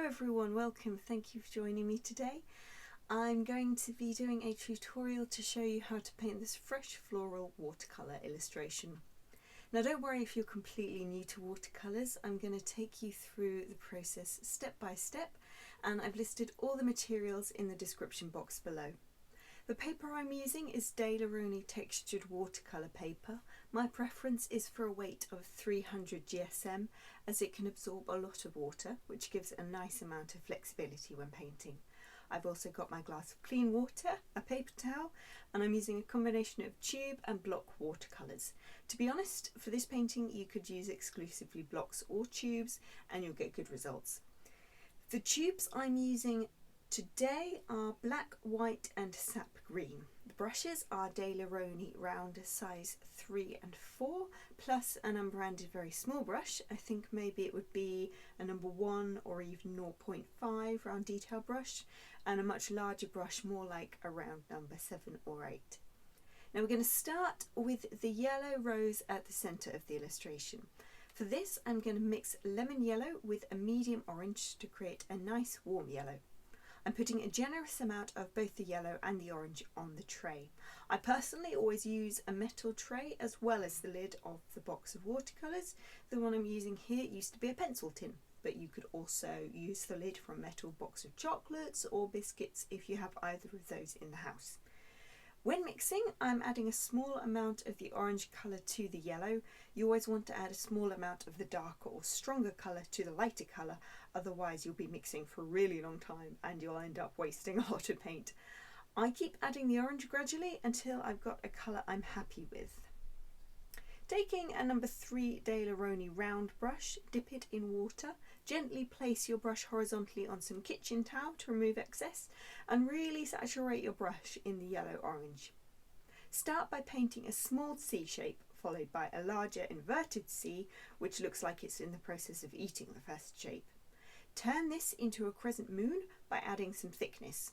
everyone, welcome, thank you for joining me today. I'm going to be doing a tutorial to show you how to paint this fresh floral watercolour illustration. Now don't worry if you're completely new to watercolours, I'm going to take you through the process step by step, and I've listed all the materials in the description box below. The paper I'm using is Daler-Rowney textured watercolour paper. My preference is for a weight of 300 GSM as it can absorb a lot of water, which gives a nice amount of flexibility when painting. I've also got my glass of clean water, a paper towel, and I'm using a combination of tube and block watercolours. To be honest, for this painting you could use exclusively blocks or tubes and you'll get good results. The tubes I'm using today are black, white and sap green. The brushes are Daler-Rowney Round size 3 and 4 plus an unbranded very small brush. I think maybe it would be a number 1 or even 0.5 round detail brush, and a much larger brush more like around number 7 or 8. Now we're going to start with the yellow rose at the centre of the illustration. For this I'm going to mix lemon yellow with a medium orange to create a nice warm yellow. I'm putting a generous amount of both the yellow and the orange on the tray. I personally always use a metal tray as well as the lid of the box of watercolours. The one I'm using here used to be a pencil tin, but you could also use the lid from a metal box of chocolates or biscuits if you have either of those in the house. When mixing, I'm adding a small amount of the orange colour to the yellow. You always want to add a small amount of the darker or stronger colour to the lighter colour, otherwise you'll be mixing for a really long time and you'll end up wasting a lot of paint. I keep adding the orange gradually until I've got a colour I'm happy with. Taking a number 3 Daler-Rowney Round brush, dip it in water, gently place your brush horizontally on some kitchen towel to remove excess, and really saturate your brush in the yellow-orange. Start by painting a small C shape, followed by a larger inverted C, which looks like it's in the process of eating the first shape. Turn this into a crescent moon by adding some thickness.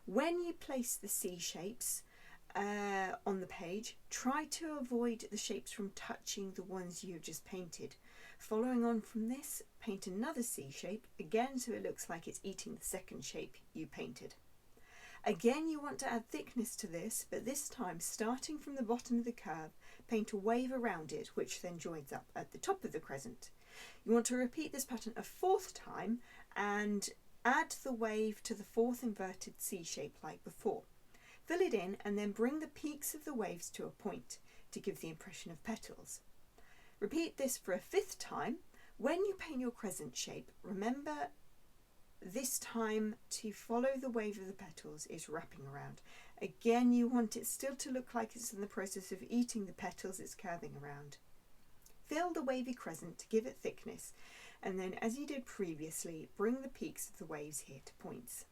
When you place the C shapes on the page, try to avoid the shapes from touching the ones you have just painted. Following on from this, paint another C shape, again so it looks like it's eating the second shape you painted. Again you want to add thickness to this, but this time starting from the bottom of the curve, paint a wave around it which then joins up at the top of the crescent. You want to repeat this pattern a 4th time and add the wave to the 4th inverted C shape like before. Fill it in and then bring the peaks of the waves to a point to give the impression of petals. Repeat this for a 5th time. When you paint your crescent shape, remember this time to follow the wave of the petals is wrapping around. Again, you want it still to look like it's in the process of eating the petals it's curving around. Fill the wavy crescent to give it thickness, and then as you did previously, bring the peaks of the waves here to points.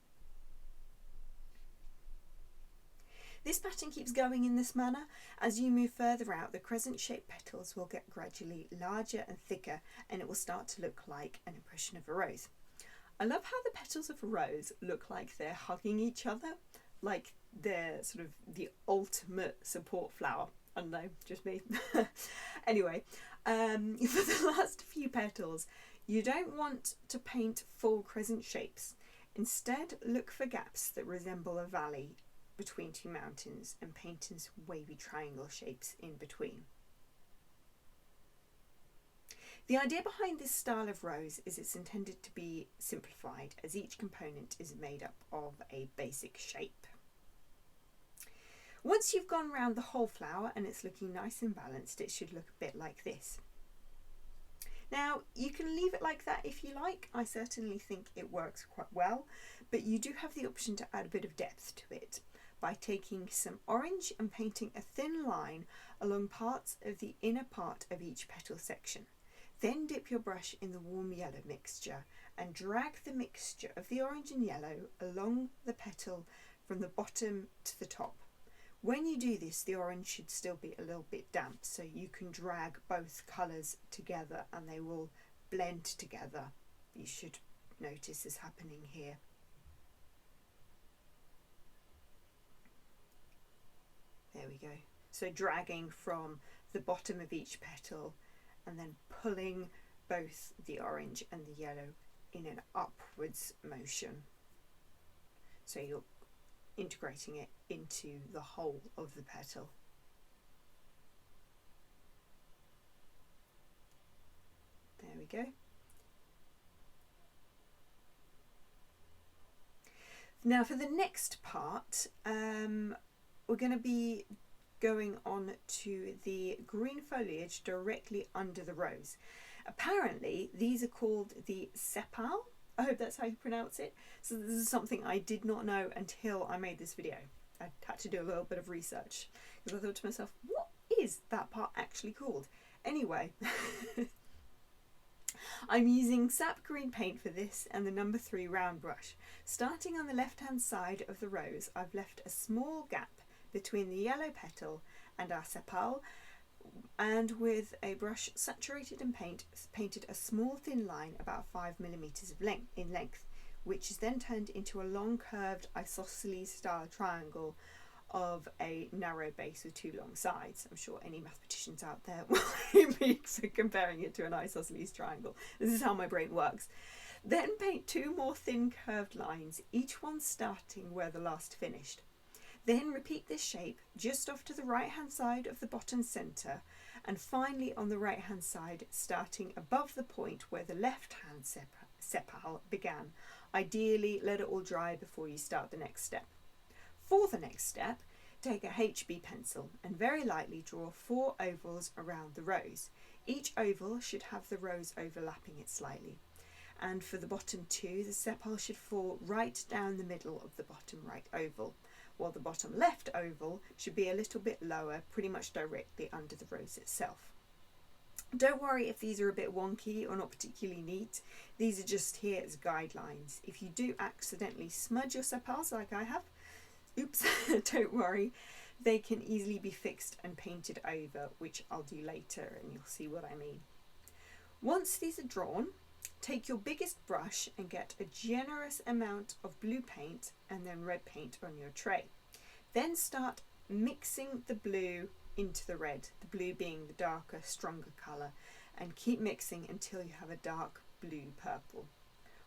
This pattern keeps going in this manner. As you move further out, the crescent-shaped petals will get gradually larger and thicker, and it will start to look like an impression of a rose. I love how the petals of a rose look like they're hugging each other, like they're sort of the ultimate support flower. I don't know, just me. Anyway, for the last few petals, you don't want to paint full crescent shapes. Instead, look for gaps that resemble a valley between 2 mountains and paint in some wavy triangle shapes in between. The idea behind this style of rose is it's intended to be simplified as each component is made up of a basic shape. Once you've gone round the whole flower and it's looking nice and balanced, it should look a bit like this. Now you can leave it like that if you like. I certainly think it works quite well, but you do have the option to add a bit of depth to it by taking some orange and painting a thin line along parts of the inner part of each petal section. Then dip your brush in the warm yellow mixture and drag the mixture of the orange and yellow along the petal from the bottom to the top. When you do this, the orange should still be a little bit damp, so you can drag both colours together and they will blend together. You should notice this happening here. There we go. So dragging from the bottom of each petal and then pulling both the orange and the yellow in an upwards motion. So you're integrating it into the whole of the petal. There we go. Now for the next part, we're going to be going on to the green foliage directly under the rose. Apparently these are called the sepal. I hope that's how you pronounce it. So this is something I did not know until I made this video. I had to do a little bit of research because I thought to myself, what is that part actually called? Anyway, I'm using Sap Green paint for this and the number 3 round brush. Starting on the left hand side of the rose, I've left a small gap between the yellow petal and our sepal, and with a brush saturated in paint, painted a small thin line about 5mm in length, which is then turned into a long curved isosceles style triangle of a narrow base with 2 long sides. I'm sure any mathematicians out there will hate me for comparing it to an isosceles triangle. This is how my brain works. Then paint 2 more thin curved lines, each one starting where the last finished. Then repeat this shape just off to the right hand side of the bottom centre, and finally on the right hand side starting above the point where the left hand sepal began. Ideally let it all dry before you start the next step. For the next step, take a HB pencil and very lightly draw 4 ovals around the rose. Each oval should have the rose overlapping it slightly. And for the bottom 2, the sepal should fall right down the middle of the bottom right oval, while the bottom left oval should be a little bit lower, pretty much directly under the rose itself. Don't worry if these are a bit wonky or not particularly neat. These are just here as guidelines. If you do accidentally smudge your sepals like I have, oops, don't worry. They can easily be fixed and painted over, which I'll do later and you'll see what I mean. Once these are drawn, take your biggest brush and get a generous amount of blue paint and then red paint on your tray. Then start mixing the blue into the red, the blue being the darker, stronger colour, and keep mixing until you have a dark blue purple.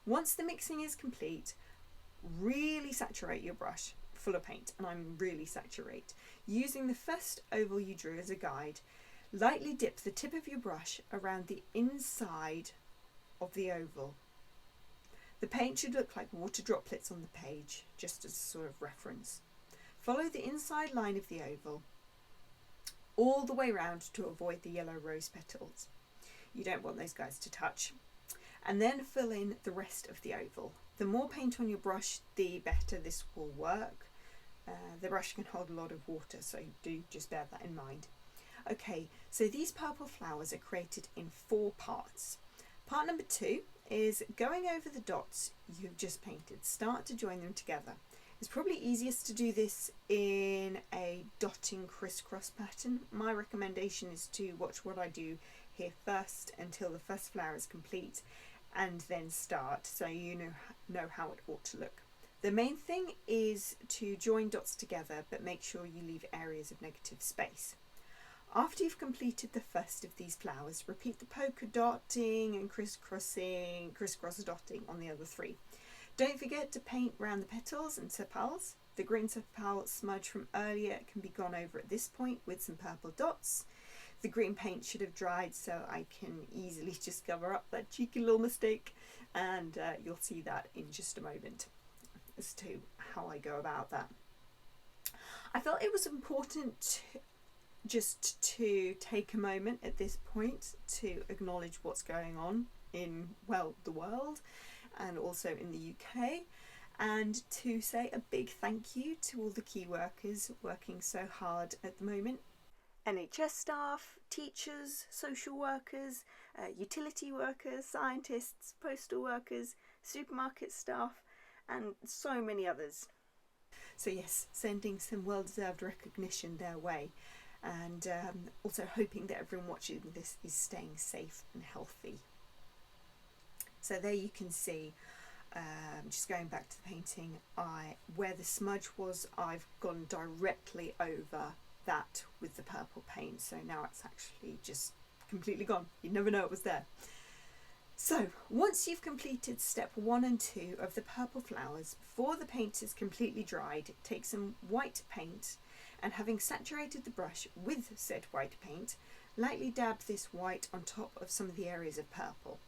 Once the mixing is complete, really saturate your brush full of paint, and I'm really saturate. Using the first oval you drew as a guide, lightly dip the tip of your brush around the inside of the oval. The paint should look like water droplets on the page, just as a sort of reference. Follow the inside line of the oval all the way round to avoid the yellow rose petals. You don't want those guys to touch. And then fill in the rest of the oval. The more paint on your brush, the better this will work. The brush can hold a lot of water, so do just bear that in mind. Okay, so these purple flowers are created in 4 parts. Part number 2 is going over the dots you've just painted. Start to join them together. It's probably easiest to do this in a dotting crisscross pattern. My recommendation is to watch what I do here first until the first flower is complete and then start, so you know how it ought to look. The main thing is to join dots together, but make sure you leave areas of negative space. After you've completed the first of these flowers, repeat the polka dotting and crisscross dotting on the other 3. Don't forget to paint around the petals and sepals. The green sepal smudge from earlier can be gone over at this point with some purple dots. The green paint should have dried, so I can easily just cover up that cheeky little mistake, and you'll see that in just a moment as to how I go about that. I felt it was important just to take a moment at this point to acknowledge what's going on in, well, the world and also in the UK, and to say a big thank you to all the key workers working so hard at the moment. NHS staff, teachers, social workers, utility workers, scientists, postal workers, supermarket staff, and so many others. So yes, sending some well-deserved recognition their way, and also hoping that everyone watching this is staying safe and healthy. So there you can see, just going back to the painting, where the smudge was, I've gone directly over that with the purple paint, so now it's actually just completely gone. You never know it was there. So once you've completed step 1 and 2 of the purple flowers, before the paint is completely dried, take some white paint and, having saturated the brush with said white paint, lightly dab this white on top of some of the areas of purple.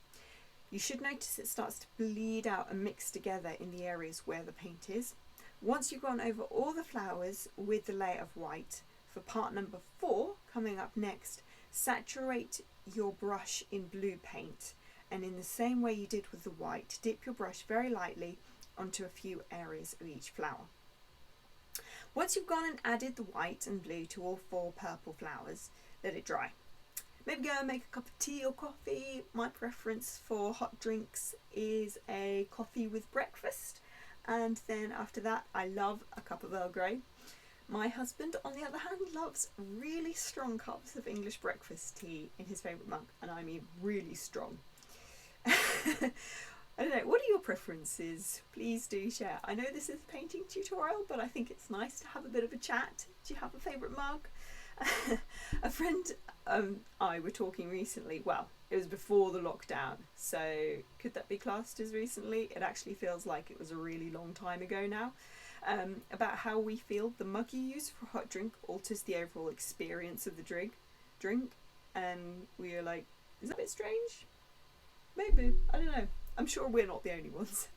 You should notice it starts to bleed out and mix together in the areas where the paint is. Once you've gone over all the flowers with the layer of white, for part number 4 coming up next, saturate your brush in blue paint, and in the same way you did with the white, dip your brush very lightly onto a few areas of each flower. Once you've gone and added the white and blue to all 4 purple flowers, let it dry. Maybe go and make a cup of tea or coffee. My preference for hot drinks is a coffee with breakfast, and then after that I love a cup of Earl Grey. My husband, on the other hand, loves really strong cups of English breakfast tea in his favourite mug, and I mean really strong. I don't know, what are your preferences? Please do share. I know this is a painting tutorial, but I think it's nice to have a bit of a chat. Do you have a favourite mug? A friend I were talking recently, well, it was before the lockdown, so could that be classed as recently? It actually feels like it was a really long time ago now. About how we feel the mug you use for a hot drink alters the overall experience of the drink, and we were like, is that a bit strange? Maybe, I don't know. I'm sure we're not the only ones.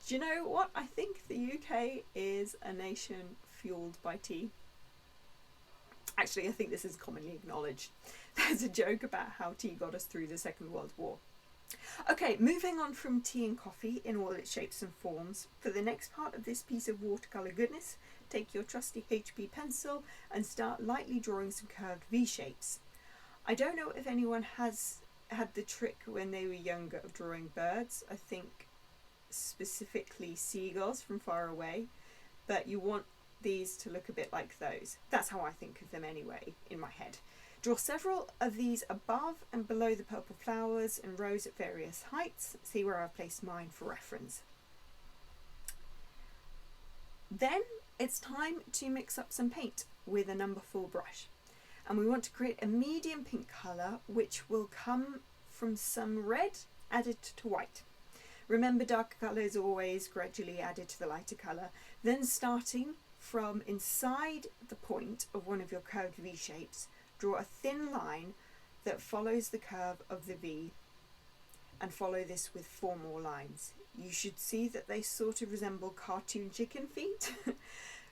Do you know what? I think the UK is a nation fueled by tea. Actually, I think this is commonly acknowledged. There's a joke about how tea got us through the Second World War. Okay, moving on from tea and coffee in all its shapes and forms, for the next part of this piece of watercolour goodness, take your trusty HB pencil and start lightly drawing some curved V shapes. I don't know if anyone has had the trick when they were younger of drawing birds. I think specifically seagulls from far away, but you want these to look a bit like those. That's how I think of them anyway, in my head. Draw several of these above and below the purple flowers in rows at various heights. See where I've placed mine for reference. Then it's time to mix up some paint with a number 4 brush. And we want to create a medium pink colour which will come from some red added to white. Remember, darker colour is always gradually added to the lighter colour. Then starting from inside the point of one of your curved V shapes, draw a thin line that follows the curve of the V, and follow this with 4 more lines. You should see that they sort of resemble cartoon chicken feet.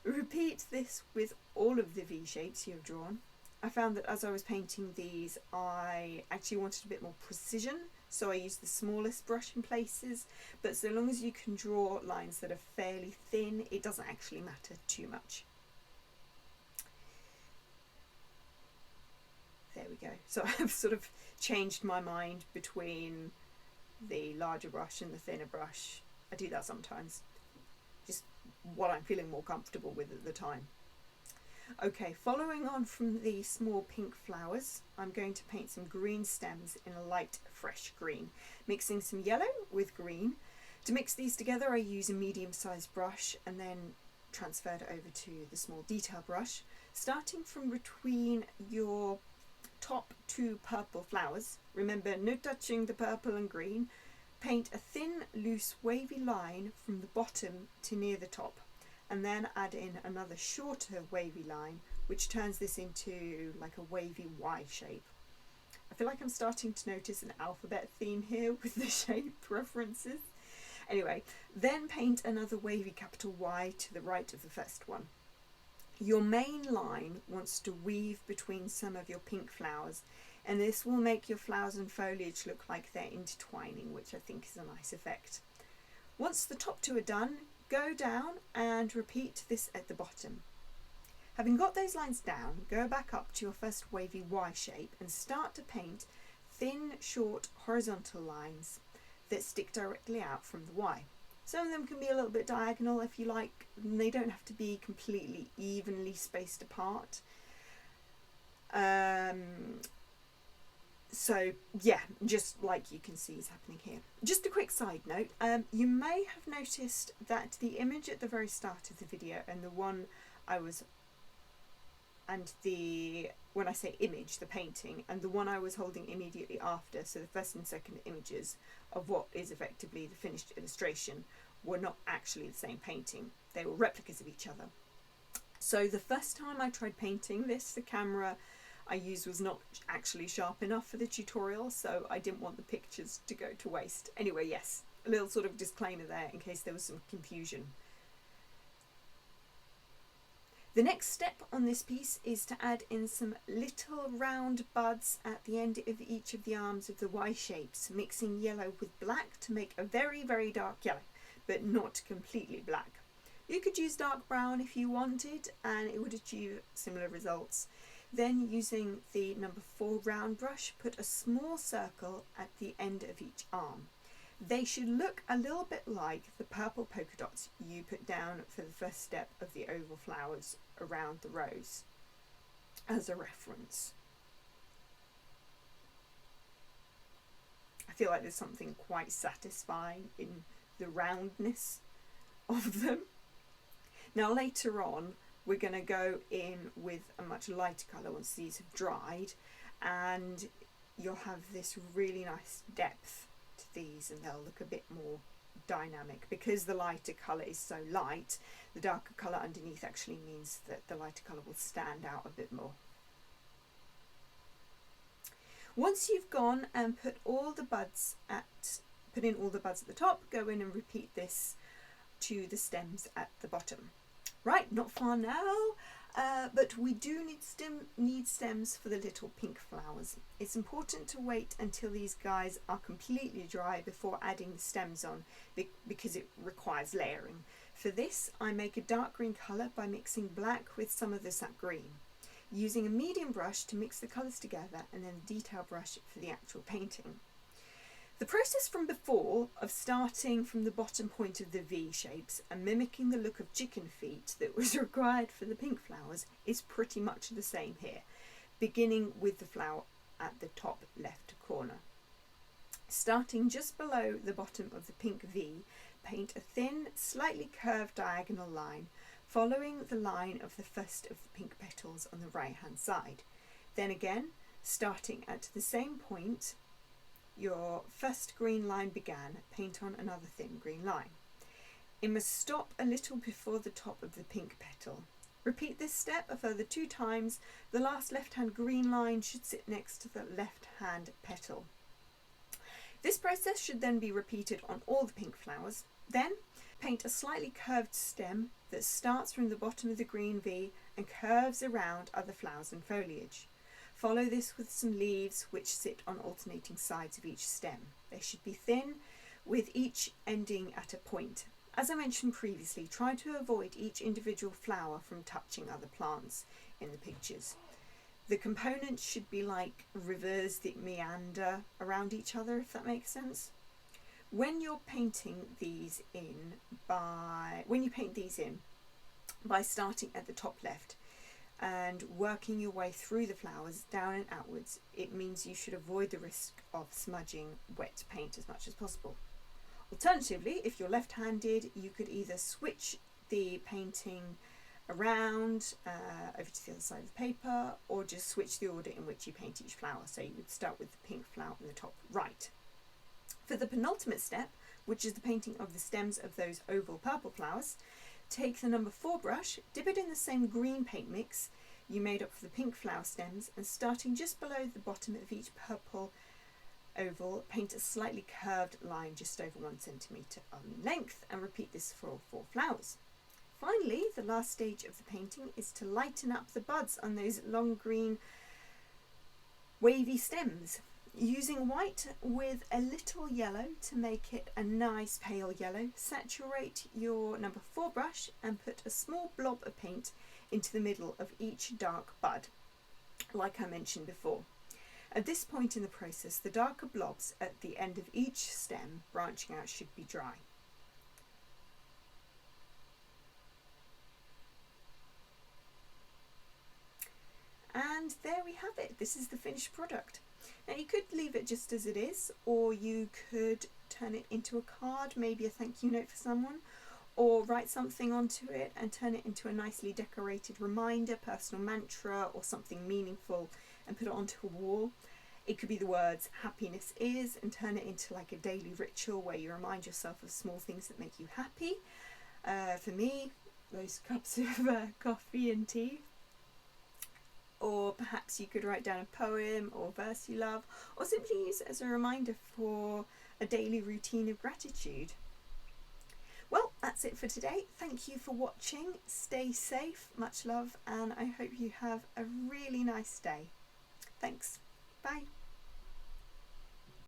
Repeat this with all of the V shapes you have drawn. I found that as I was painting these, I actually wanted a bit more precision, so I used the smallest brush in places, but so long as you can draw lines that are fairly thin, it doesn't actually matter too much. There we go. So I've sort of changed my mind between the larger brush and the thinner brush. I do that sometimes, just what I'm feeling more comfortable with at the time. Okay, following on from the small pink flowers, I'm going to paint some green stems in a light fresh green, mixing some yellow with green. To mix these together, I use a medium-sized brush and then transferred over to the small detail brush. Starting from between your top 2 purple flowers, remember no touching the purple and green, paint a thin, loose, wavy line from the bottom to near the top, and then add in another shorter wavy line which turns this into like a wavy Y shape. I feel like I'm starting to notice an alphabet theme here with the shape references. Anyway, then paint another wavy capital Y to the right of the first one. Your main line wants to weave between some of your pink flowers, and this will make your flowers and foliage look like they're intertwining, which I think is a nice effect. Once the top 2 are done, go down and repeat this at the bottom. Having got those lines down, go back up to your first wavy Y shape and start to paint thin, short, horizontal lines that stick directly out from the Y. Some of them can be a little bit diagonal if you like, and they don't have to be completely evenly spaced apart. So yeah, just like you can see is happening here. Just a quick side note, you may have noticed that the image at the very start of the video and the one I was and when I say image, the painting, and the one I was holding immediately after, so the first and second images of what is effectively the finished illustration, were not actually the same painting. They were replicas of each other. So the first time I tried painting this, the camera I used was not actually sharp enough for the tutorial, so I didn't want the pictures to go to waste. Anyway, yes, a little sort of disclaimer there in case there was some confusion. The next step on this piece is to add in some little round buds at the end of each of the arms of the Y shapes, mixing yellow with black to make a very, very dark yellow, but not completely black. You could use dark brown if you wanted, and it would achieve similar results. Then, using the number 4 round brush, put a small circle at the end of each arm. They should look a little bit like the purple polka dots you put down for the first step of the oval flowers around the rose, as a reference. I feel like there's something quite satisfying in the roundness of them. Now later on we're going to go in with a much lighter colour once these have dried, and you'll have this really nice depth to these, and they'll look a bit more dynamic. Because the lighter colour is so light, the darker colour underneath actually means that the lighter colour will stand out a bit more. Once you've gone and put in all the buds at the top, go in and repeat this to the stems at the bottom. Right, not far now, but we do need stems for the little pink flowers. It's important to wait until these guys are completely dry before adding the stems on, because it requires layering. For this, I make a dark green colour by mixing black with some of the sap green, using a medium brush to mix the colours together, and then a detail brush for the actual painting. The process from before of starting from the bottom point of the V shapes and mimicking the look of chicken feet that was required for the pink flowers is pretty much the same here, beginning with the flower at the top left corner. Starting just below the bottom of the pink V, paint a thin, slightly curved diagonal line, following the line of the first of the pink petals on the right hand side. Then again, starting at the same point your first green line began, paint on another thin green line. It must stop a little before the top of the pink petal. Repeat this step a further 2 times. The last left hand green line should sit next to the left hand petal. This process should then be repeated on all the pink flowers. Then paint a slightly curved stem that starts from the bottom of the green V and curves around other flowers and foliage. Follow this with some leaves which sit on alternating sides of each stem. They should be thin, with each ending at a point. As I mentioned previously, try to avoid each individual flower from touching other plants in the pictures. The components should be like rivers that meander around each other, if that makes sense. When you're painting these in by starting at the top left and working your way through the flowers down and outwards, it means you should avoid the risk of smudging wet paint as much as possible. Alternatively, if you're left-handed, you could either switch the painting around over to the other side of the paper, or just switch the order in which you paint each flower. So you would start with the pink flower in the top right. For the penultimate step, which is the painting of the stems of those oval purple flowers, take the number 4 brush, dip it in the same green paint mix you made up for the pink flower stems, and starting just below the bottom of each purple oval, paint a slightly curved line just over 1 centimetre on length, and repeat this for all 4 flowers. Finally, the last stage of the painting is to lighten up the buds on those long green wavy stems. Using white with a little yellow to make it a nice pale yellow, saturate your number 4 brush and put a small blob of paint into the middle of each dark bud, like I mentioned before. At this point in the process, the darker blobs at the end of each stem branching out should be dry. And there we have it. This is the finished product. Now you could leave it just as it is, or you could turn it into a card, maybe a thank you note for someone, or write something onto it and turn it into a nicely decorated reminder, personal mantra, or something meaningful and put it onto a wall. It could be the words happiness is and turn it into like a daily ritual where you remind yourself of small things that make you happy. For me, those cups of coffee and tea. Or perhaps you could write down a poem or verse you love, or simply use it as a reminder for a daily routine of gratitude. Well, that's it for today. Thank you for watching. Stay safe, much love, and I hope you have a really nice day. Thanks. Bye.